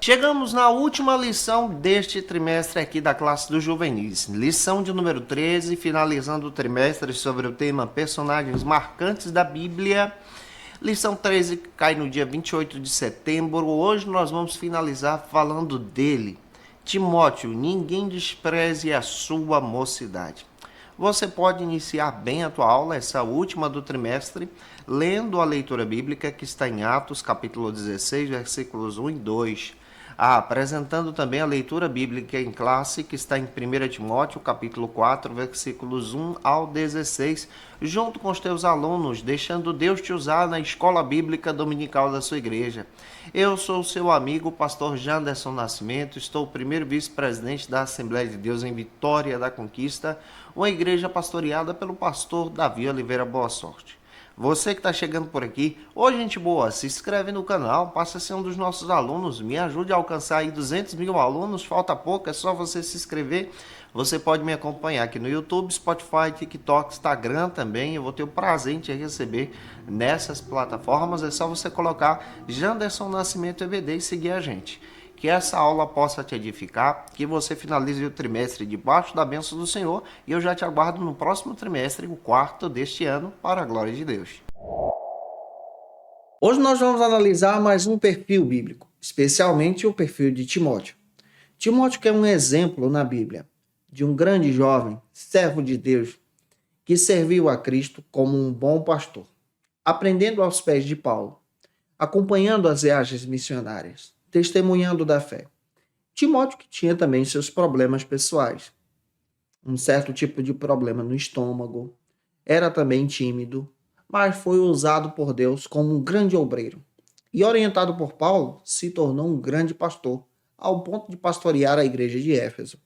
Chegamos na última lição deste trimestre aqui da classe do Juvenis. Lição de número 13, finalizando o trimestre sobre o tema personagens marcantes da Bíblia. Lição 13 cai no dia 28 de setembro. Hoje nós vamos finalizar falando dele. Timóteo, ninguém despreze a sua mocidade. Você pode iniciar bem a tua aula, essa última do trimestre, lendo a leitura bíblica que está em Atos, capítulo 16, versículos 1 e 2. Apresentando também a leitura bíblica em classe, que está em 1 Timóteo, capítulo 4, versículos 1 ao 16, junto com os teus alunos, deixando Deus te usar na escola bíblica dominical da sua igreja. Eu sou o seu amigo, pastor Janderson Nascimento, estou o primeiro vice-presidente da Assembleia de Deus em Vitória da Conquista, uma igreja pastoreada pelo pastor Davi Oliveira Boa Sorte. Você que está chegando por aqui, ô gente boa, se inscreve no canal, passa a ser um dos nossos alunos, me ajude a alcançar aí 200 mil alunos, falta pouco, é só você se inscrever. Você pode me acompanhar aqui no YouTube, Spotify, TikTok, Instagram também, eu vou ter o prazer em te receber nessas plataformas, é só você colocar Janderson Nascimento EBD e seguir a gente. Que essa aula possa te edificar, que você finalize o trimestre debaixo da bênção do Senhor e eu já te aguardo no próximo trimestre, o quarto deste ano, para a glória de Deus. Hoje nós vamos analisar mais um perfil bíblico, especialmente o perfil de Timóteo. Timóteo que é um exemplo na Bíblia de um grande jovem, servo de Deus, que serviu a Cristo como um bom pastor, aprendendo aos pés de Paulo, acompanhando as viagens missionárias, testemunhando da fé. Timóteo que tinha também seus problemas pessoais. Um certo tipo de problema no estômago. Era também tímido, mas foi usado por Deus como um grande obreiro. E orientado por Paulo, se tornou um grande pastor, ao ponto de pastorear a igreja de Éfeso.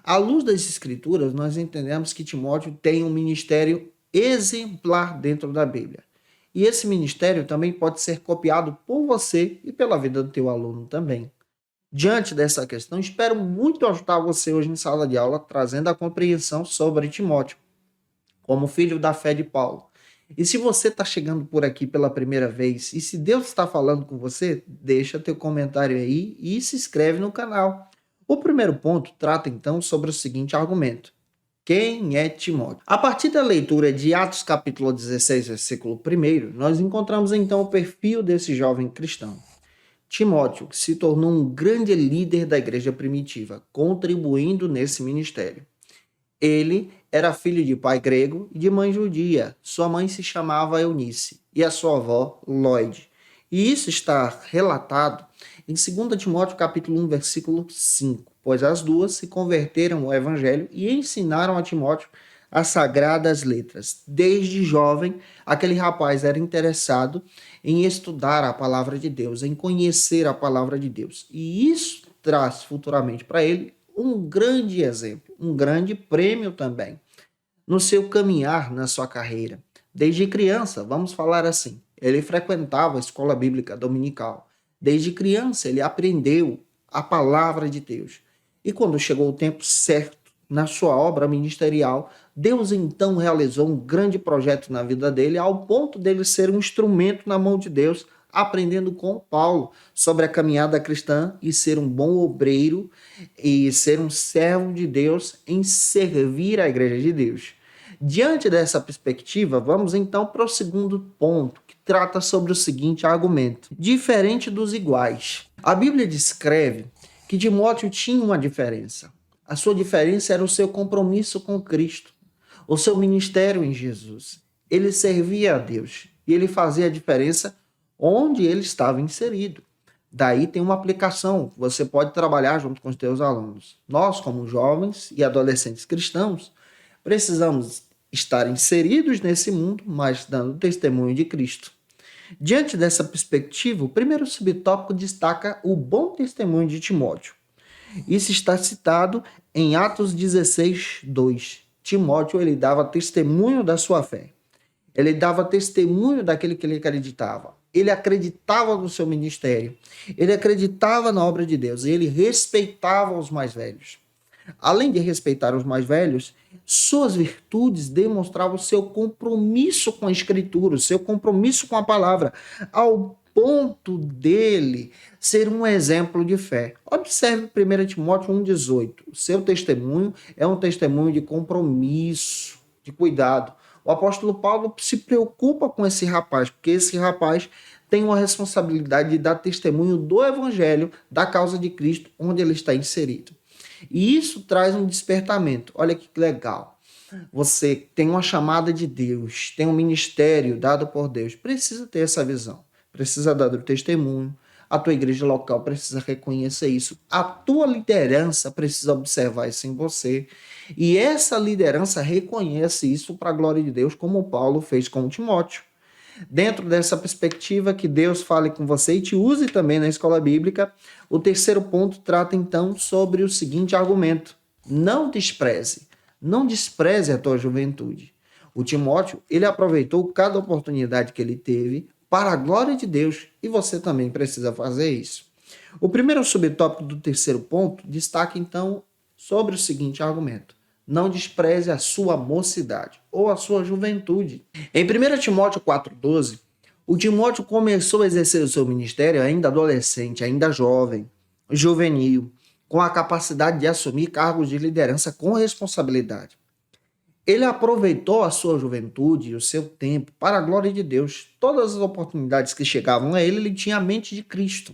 À luz das Escrituras, nós entendemos que Timóteo tem um ministério exemplar dentro da Bíblia. E esse ministério também pode ser copiado por você e pela vida do teu aluno também. Diante dessa questão, espero muito ajudar você hoje em sala de aula, trazendo a compreensão sobre Timóteo, como filho da fé de Paulo. E se você está chegando por aqui pela primeira vez, e se Deus está falando com você, deixa teu comentário aí e se inscreve no canal. O primeiro ponto trata então sobre o seguinte argumento. Quem é Timóteo? A partir da leitura de Atos capítulo 16, versículo 1, nós encontramos então o perfil desse jovem cristão. Timóteo, que se tornou um grande líder da igreja primitiva, contribuindo nesse ministério. Ele era filho de pai grego e de mãe judia. Sua mãe se chamava Eunice e a sua avó Lóide. E isso está relatado em 2 Timóteo capítulo 1, versículo 5, pois as duas se converteram ao evangelho e ensinaram a Timóteo as sagradas letras. Desde jovem, aquele rapaz era interessado em estudar a palavra de Deus, em conhecer a palavra de Deus. E isso traz futuramente para ele um grande exemplo, um grande prêmio também no seu caminhar na sua carreira. Desde criança, vamos falar assim, ele frequentava a escola bíblica dominical. Desde criança, ele aprendeu a palavra de Deus. E quando chegou o tempo certo, na sua obra ministerial, Deus então realizou um grande projeto na vida dele, ao ponto dele ser um instrumento na mão de Deus, aprendendo com Paulo sobre a caminhada cristã e ser um bom obreiro e ser um servo de Deus em servir a igreja de Deus. Diante dessa perspectiva, vamos então para o segundo ponto, que trata sobre o seguinte argumento. Diferente dos iguais. A Bíblia descreve que Timóteo tinha uma diferença. A sua diferença era o seu compromisso com Cristo, o seu ministério em Jesus. Ele servia a Deus e ele fazia a diferença onde ele estava inserido. Daí tem uma aplicação, você pode trabalhar junto com os teus alunos. Nós, como jovens e adolescentes cristãos, precisamos estar inseridos nesse mundo, mas dando testemunho de Cristo. Diante dessa perspectiva, o primeiro subtópico destaca o bom testemunho de Timóteo. Isso está citado em Atos 16, 2. Timóteo, ele dava testemunho da sua fé. Ele dava testemunho daquele que ele acreditava. Ele acreditava no seu ministério. Ele acreditava na obra de Deus. E ele respeitava os mais velhos. Além de respeitar os mais velhos, suas virtudes demonstravam o seu compromisso com a Escritura, o seu compromisso com a palavra, ao ponto dele ser um exemplo de fé. Observe 1 Timóteo 1,18. O seu testemunho é um testemunho de compromisso, de cuidado. O apóstolo Paulo se preocupa com esse rapaz, porque esse rapaz tem uma responsabilidade de dar testemunho do evangelho, da causa de Cristo, onde ele está inserido. E isso traz um despertamento. Olha que legal. Você tem uma chamada de Deus, tem um ministério dado por Deus, precisa ter essa visão, precisa dar o testemunho, a tua igreja local precisa reconhecer isso, a tua liderança precisa observar isso em você, e essa liderança reconhece isso para a glória de Deus, como Paulo fez com Timóteo. Dentro dessa perspectiva, que Deus fale com você e te use também na escola bíblica, o terceiro ponto trata então sobre o seguinte argumento: não despreze a tua juventude. O Timóteo, ele aproveitou cada oportunidade que ele teve para a glória de Deus, e você também precisa fazer isso. O primeiro subtópico do terceiro ponto destaca então sobre o seguinte argumento: não despreze a sua mocidade ou a sua juventude. Em 1 Timóteo 4,12, o Timóteo começou a exercer o seu ministério ainda adolescente, ainda jovem, juvenil, com a capacidade de assumir cargos de liderança com responsabilidade. Ele aproveitou a sua juventude e o seu tempo para a glória de Deus. Todas as oportunidades que chegavam a ele tinha a mente de Cristo.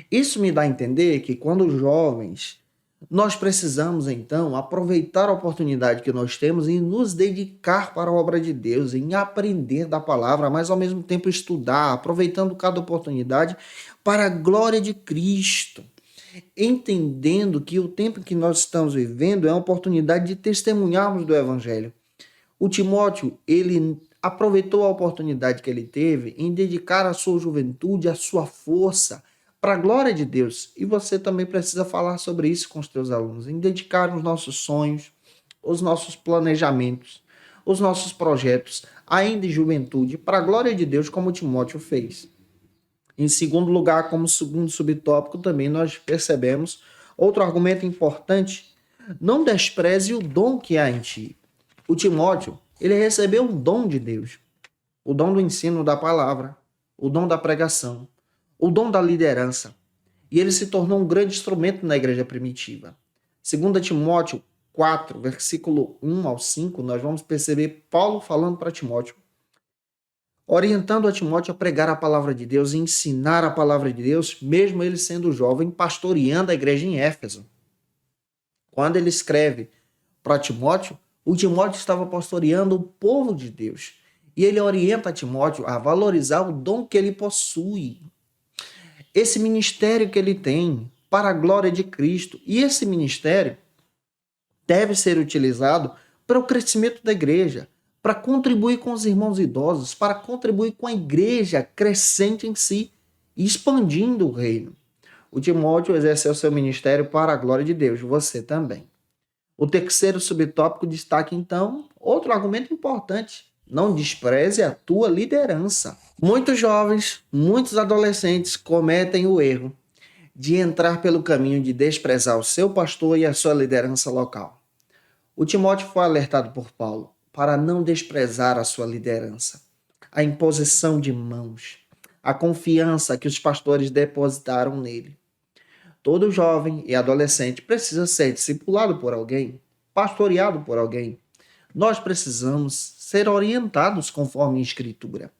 Isso me dá a entender que quando jovens, nós precisamos então aproveitar a oportunidade que nós temos e nos dedicar para a obra de Deus, em aprender da palavra, mas ao mesmo tempo estudar, aproveitando cada oportunidade para a glória de Cristo. Entendendo que o tempo que nós estamos vivendo é uma oportunidade de testemunharmos do Evangelho. O Timóteo, ele aproveitou a oportunidade que ele teve em dedicar a sua juventude, a sua força para a glória de Deus. E você também precisa falar sobre isso com os teus alunos, em dedicar os nossos sonhos, os nossos planejamentos, os nossos projetos, ainda em juventude, para a glória de Deus, como o Timóteo fez. Em segundo lugar, como segundo subtópico, também nós percebemos outro argumento importante: não despreze o dom que há em ti. O Timóteo, ele recebeu um dom de Deus, o dom do ensino da palavra, o dom da pregação, o dom da liderança, e ele se tornou um grande instrumento na igreja primitiva. 2 Timóteo 4, versículo 1 ao 5, nós vamos perceber Paulo falando para Timóteo, orientando a Timóteo a pregar a palavra de Deus e ensinar a palavra de Deus, mesmo ele sendo jovem, pastoreando a igreja em Éfeso. Quando ele escreve para Timóteo, o Timóteo estava pastoreando o povo de Deus. E ele orienta a Timóteo a valorizar o dom que ele possui, esse ministério que ele tem para a glória de Cristo. E esse ministério deve ser utilizado para o crescimento da igreja, para contribuir com os irmãos idosos, para contribuir com a igreja crescente em si, expandindo o reino. O Timóteo exerceu seu ministério para a glória de Deus, você também. O terceiro subtópico destaca, então, outro argumento importante: não despreze a tua liderança. Muitos jovens, muitos adolescentes cometem o erro de entrar pelo caminho de desprezar o seu pastor e a sua liderança local. O Timóteo foi alertado por Paulo para não desprezar a sua liderança, a imposição de mãos, a confiança que os pastores depositaram nele. Todo jovem e adolescente precisa ser discipulado por alguém, pastoreado por alguém. Nós precisamos ser orientados conforme a Escritura.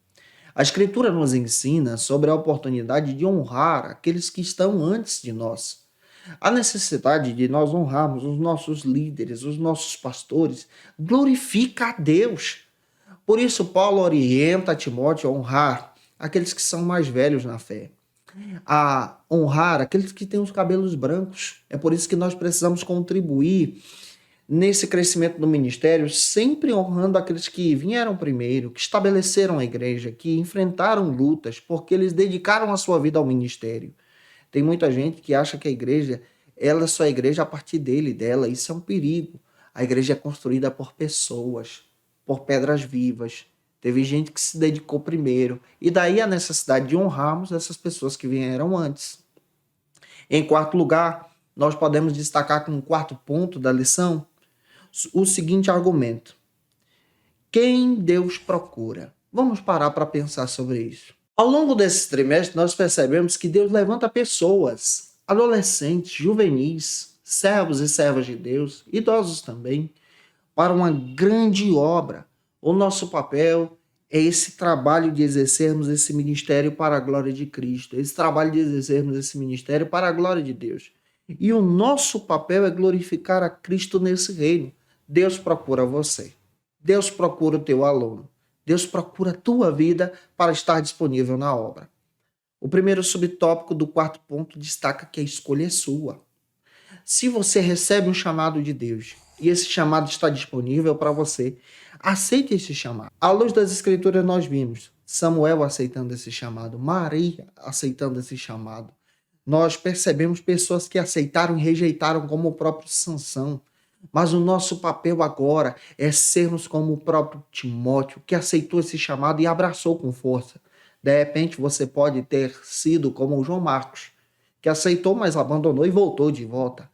A Escritura nos ensina sobre a oportunidade de honrar aqueles que estão antes de nós. A necessidade de nós honrarmos os nossos líderes, os nossos pastores, glorifica a Deus. Por isso, Paulo orienta a Timóteo a honrar aqueles que são mais velhos na fé, a honrar aqueles que têm os cabelos brancos. É por isso que nós precisamos contribuir nesse crescimento do ministério, sempre honrando aqueles que vieram primeiro, que estabeleceram a igreja, que enfrentaram lutas, porque eles dedicaram a sua vida ao ministério. Tem muita gente que acha que a igreja, ela só é igreja a partir dele, dela. Isso é um perigo. A igreja é construída por pessoas, por pedras vivas. Teve gente que se dedicou primeiro. E daí a necessidade de honrarmos essas pessoas que vieram antes. Em quarto lugar, nós podemos destacar como quarto ponto da lição o seguinte argumento: quem Deus procura? Vamos parar para pensar sobre isso. Ao longo desse trimestre, nós percebemos que Deus levanta pessoas, adolescentes, juvenis, servos e servas de Deus, idosos também, para uma grande obra. O nosso papel é esse trabalho de exercermos esse ministério para a glória de Cristo, esse trabalho de exercermos esse ministério para a glória de Deus. E o nosso papel é glorificar a Cristo nesse reino. Deus procura você, Deus procura o teu aluno, Deus procura a tua vida para estar disponível na obra. O primeiro subtópico do quarto ponto destaca que a escolha é sua. Se você recebe um chamado de Deus e esse chamado está disponível para você, aceite esse chamado. À luz das Escrituras nós vimos Samuel aceitando esse chamado, Maria aceitando esse chamado. Nós percebemos pessoas que aceitaram e rejeitaram, como o próprio Sansão. Mas o nosso papel agora é sermos como o próprio Timóteo, que aceitou esse chamado e abraçou com força. De repente você pode ter sido como o João Marcos, que aceitou, mas abandonou e voltou de volta.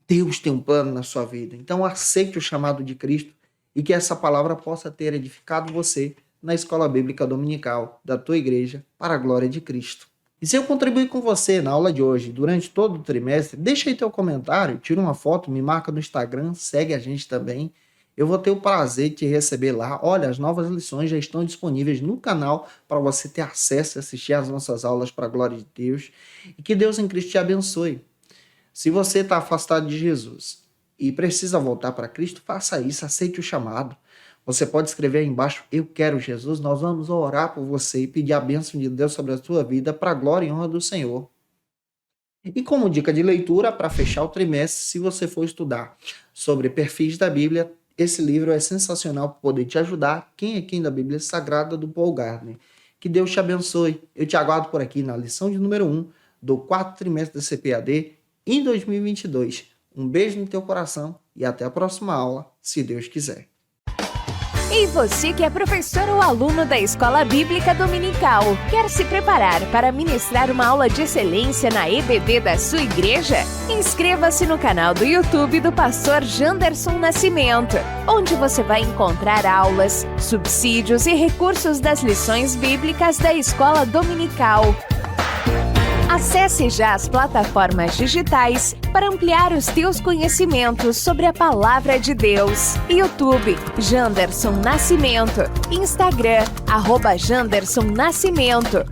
Deus tem um plano na sua vida. Então aceite o chamado de Cristo e que essa palavra possa ter edificado você na escola bíblica dominical da tua igreja para a glória de Cristo. E se eu contribuir com você na aula de hoje, durante todo o trimestre, deixa aí teu comentário, tira uma foto, me marca no Instagram, segue a gente também. Eu vou ter o prazer de te receber lá. Olha, as novas lições já estão disponíveis no canal para você ter acesso e assistir às nossas aulas para a glória de Deus. E que Deus em Cristo te abençoe. Se você está afastado de Jesus e precisa voltar para Cristo, faça isso, aceite o chamado. Você pode escrever aí embaixo, eu quero Jesus, nós vamos orar por você e pedir a bênção de Deus sobre a sua vida para a glória e honra do Senhor. E como dica de leitura, para fechar o trimestre, se você for estudar sobre perfis da Bíblia, esse livro é sensacional para poder te ajudar. Quem é quem da Bíblia Sagrada, do Paul Gardner. Que Deus te abençoe. Eu te aguardo por aqui na lição de número 1 do quarto trimestre da CPAD em 2022. Um beijo no teu coração e até a próxima aula, se Deus quiser. E você que é professor ou aluno da Escola Bíblica Dominical, quer se preparar para ministrar uma aula de excelência na EBD da sua igreja? Inscreva-se no canal do YouTube do pastor Janderson Nascimento, onde você vai encontrar aulas, subsídios e recursos das lições bíblicas da Escola Dominical. Acesse já as plataformas digitais para ampliar os teus conhecimentos sobre a Palavra de Deus. YouTube, Janderson Nascimento. Instagram, @Janderson Nascimento.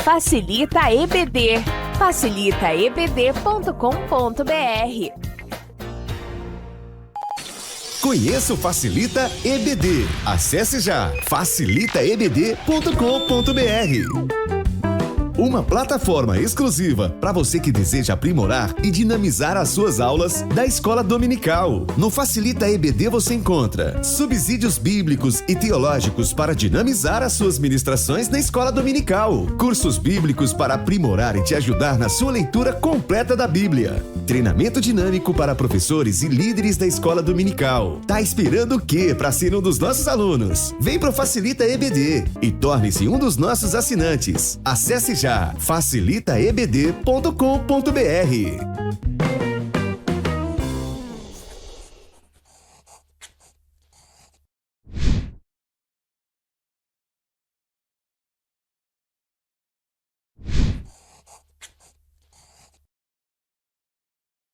@FacilitaEBD. facilitaebd.com.br. Conheça o Facilita EBD. Acesse já facilitaebd.com.br. Uma plataforma exclusiva para você que deseja aprimorar e dinamizar as suas aulas da escola dominical. No Facilita EBD você encontra subsídios bíblicos e teológicos para dinamizar as suas ministrações na escola dominical, cursos bíblicos para aprimorar e te ajudar na sua leitura completa da Bíblia, treinamento dinâmico para professores e líderes da escola dominical. Tá esperando o quê para ser um dos nossos alunos? Vem pro Facilita EBD e torne-se um dos nossos assinantes. Acesse já facilitaebd.com.br.